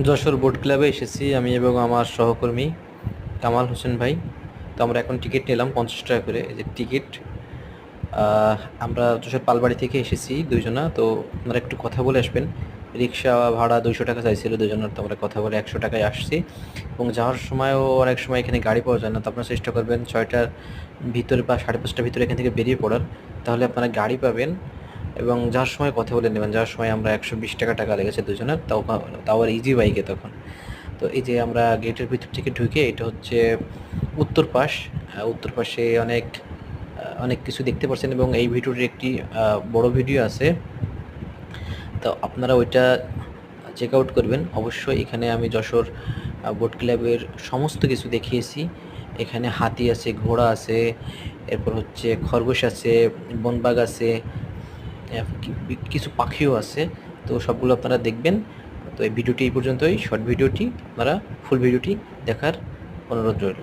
Jessore boat ক্লাবে এসেছি আমি এবং আমার সহকর্মী কামাল হোসেন ভাই। তো আমরা এখন টিকিট নিলাম 50 টাকা করে, এই যে টিকিট। আমরা যশোর পালবাড়ি থেকে এসেছি দুইজনা। তো আপনারা একটু কথা বলে আসবেন। রিক্সা ভাড়া 200 টাকা চাইছিল দুজনের, তো আমরা কথা বলে 100 টাকায় আসছি। এবং যাওয়ার সময়ও অনেক সময় এখানে গাড়ি পাওয়া যায় না, তো আপনারা চেষ্টা করবেন 6টার ভিতরে বা 5:30টার ভিতরে এখান থেকে বেরিয়ে পড়ার, তাহলে আপনারা গাড়ি পাবেন। এবং যাওয়ার সময় কথা বলে নেবেন। যাওয়ার সময় আমরা 120 টাকা লেগেছে দুজনের, তাও আর ইজি বাইকে তখন। তো এই যে আমরা গেটের ভিতর থেকে ঢুকে, এটা হচ্ছে উত্তর পাশ। উত্তর পাশে অনেক কিছু দেখতে পাচ্ছেন এবং এই ভিডিওর একটি বড় ভিডিও আছে। তো আপনারা ওইটা চেক আউট করবেন অবশ্যই। এখানে আমি যশোর বোট ক্লাবের সমস্ত কিছু দেখিয়েছি। এখানে হাতি আছে, ঘোড়া আছে, এরপর হচ্ছে খরগোশ আছে, বনবাঘ আছে, কিছু পাখিও আছে। তো সবগুলো আপনারা দেখবেন। তো এই ভিডিওটি এই পর্যন্তই, শর্ট ভিডিওটি। আপনারা ফুল ভিডিওটি দেখার অনুরোধ রইল।